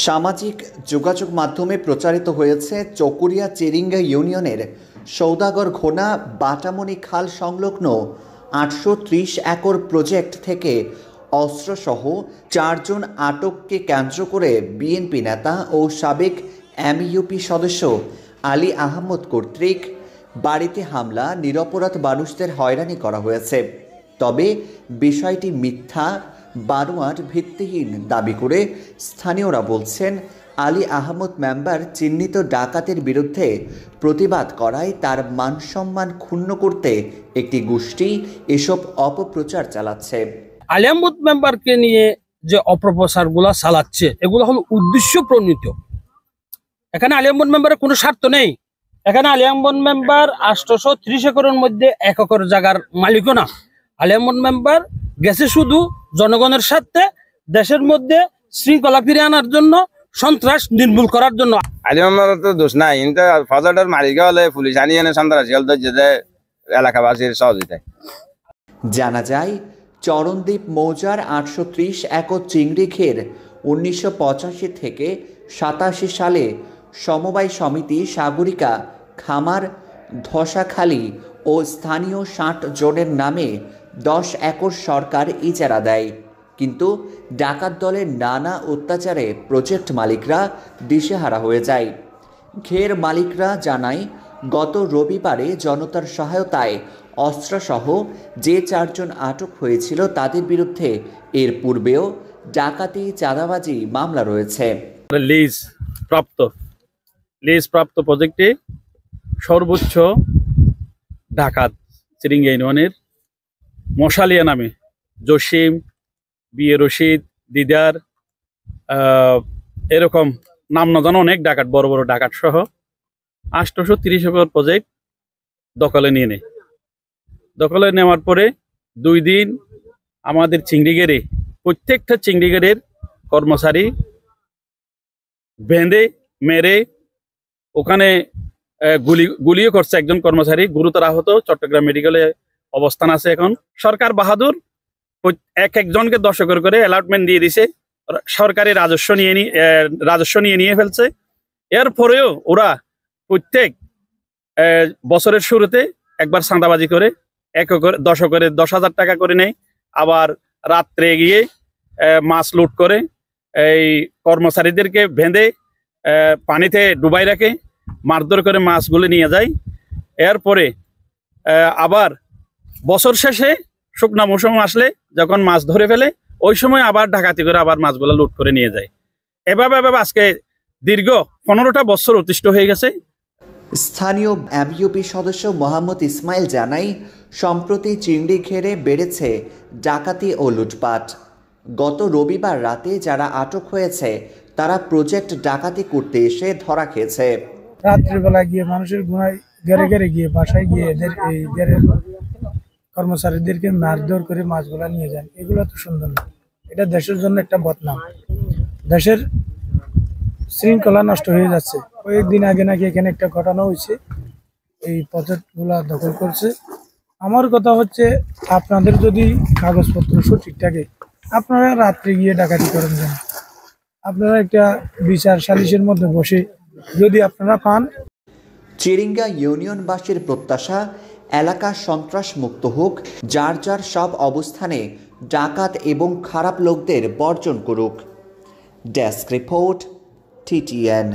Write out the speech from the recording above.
সামাজিক যোগাযোগ মাধ্যমে প্রচারিত হয়েছে চকরিয়া চেরিঙ্গা ইউনিয়নের সৌদাগর ঘোনা বাটামণি খাল সংলগ্ন ৮৩০ একর প্রজেক্ট থেকে অস্ত্রসহ ৪ জন আটককে কেন্দ্র করে বিএনপি নেতা ও সাবেক এমইউপি সদস্য আলী আহমদ কর্তৃক বাড়িতে হামলা, নিরপরাধ মানুষদের হয়রানি করা হয়েছে। তবে বিষয়টি মিথ্যা, বানোয়াট, ভিত্তিহীন দাবি করে স্থানীয়রা বলছেন, আলী আহমদ মেম্বার চিহ্নিত ডাকাতের বিরুদ্ধে প্রতিবাদ করায় তার মানসম্মান ক্ষুণ্ণ করতে একটি গোষ্ঠী এসব অপপ্রচার চালাচ্ছে। আলী আহমদ মেম্বারকে নিয়ে যে অপপ্রচারগুলা চালাচ্ছে এগুলো হলো উদ্দেশ্য প্রণীত। এখানে আলী আহমদ মেম্বারের কোনো স্বার্থ নেই। এখানে আলী আহমদ মেম্বার ৮৩০ একরের মধ্যে ১ একর জায়গার মালিকও না। আলী আহমদ মেম্বার গেছে শুধু জনগণের স্বার্থে, দেশের মধ্যে শৃঙ্খলা ফিরে আনার জন্য, সন্ত্রাস নির্মূল করার জন্য। আলী আহমদের তো দোষ নাই, কিন্তু ফজলের মালিক হলে পুলিশ আনিয়ে এনে সন্ত্রাসী হল এলাকাবাসীর সহযোগিতায়। জানা যায়, চরণদ্বীপ মৌজার ৮৩০ একর চিংড়ি ঘের ১৯৮৫ থেকে ৮৭ সালে সমবায় সমিতি সাগরিকা খামার ধসাখালী ও স্থানীয় ৬০ জনের নামে ১০ একর সরকার ইজারা দেয়। কিন্তু ডাকাত দলের নানা অত্যাচারে প্রজেক্ট মালিকরা দিশেহারা হয়ে যায়। ঘের মালিকরা জানায়, গত রবিবারে জনতার সহায়তায় অস্ত্রসহ যে ৪ জন আটক হয়েছিল তাদের বিরুদ্ধে এর পূর্বেও ডাকাতি, চাঁদাবাজি মামলা রয়েছে। লিজ প্রাপ্ত প্রজেক্টে সর্বোচ্চ ডাকাত চিরিঙ্গা ইউনিয়নের মশালিয়া নামে জসিম, বিয়ে রশিদ, দিদার, এরকম নাম না জানা অনেক ডাকাত, বড় বড় ডাকাত সহ ৮৩০ একর প্রজেক্ট দখলে নিয়ে নেয়। দখলে নেওয়ার পরে ২ দিন আমাদের চিংড়িগেরে প্রত্যেকটা চিংড়িগেরের কর্মচারী বেঁধে মেরে ওখানে গুলিও করছে। একজন কর্মচারী গুরুতর আহত, চট্টগ্রাম মেডিকেলে অবস্থান আছে। এখন সরকার বাহাদুর একজনকে ১০ একর করে অ্যালটমেন্ট দিয়ে দিছে, সরকারি রাজস্ব নিয়ে ফেলছে। এরপরেও ওরা প্রত্যেক বছরের শুরুতে একবার চাঁদাবাজি করে ১০,০০০ টাকা করে নেয়। আবার রাত্রে গিয়ে মাছ লুট করে এই কর্মচারীদেরকে বেঁধে পানিতে ডুবাই রাখে, মারধর করে মাছগুলো নিয়ে যায়। এরপরে আবার বছর শেষে শুকনা মৌসুম আসলে যখন মাছ ধরে ফেলে, ওই সময় আবার ডাকাতি করে আবার মাছগুলো লুট করে নিয়ে যায়। এভাবে আজকে দীর্ঘ ১৫টা বছর অতিষ্ঠ হয়ে গেছে। স্থানীয় এমইউপি সদস্য মোহাম্মদ ইসমাইল জানায়, সম্প্রতি চিংড়ি ঘেরে বেড়েছে ডাকাতি ও লুটপাট। গত রবিবার রাতে যারা আটক হয়েছে তারা প্রজেক্ট ডাকাতি করতে এসে ধরা খেয়েছে। রাত্রিবেলা গিয়ে মানুষের ঘরে ঘরে গিয়ে বাসায় গিয়ে এদের এই ঘরের কর্মচারীদেরকে মারধর করে মাছগুলা নিয়ে যান। এগুলো তো সুন্দর না, এটা দেশের জন্য একটা বদনাম। দেশের শৃঙ্খলা নষ্ট হয়ে যাচ্ছে। কয়েকদিন আগে নাকি এখানে একটা ঘটনা হয়েছে, এই প্রজেক্টগুলা দখল করছে। আমার কথা হচ্ছে, আপনাদের যদি কাগজপত্র সঠিক থাকে, আপনারা রাত্রে গিয়ে ডাকাতি করেন কেন? আপনারা একটা বিচার সালিশের মধ্যে বসে যদি আপনারা পান। চিরিঙ্গা ইউনিয়নবাসীর প্রত্যাশা, এলাকা সন্ত্রাস মুক্ত হোক, যার যার সব অবস্থানে ডাকাত এবং খারাপ লোকদের বর্জন করুক। Desk report, TTN।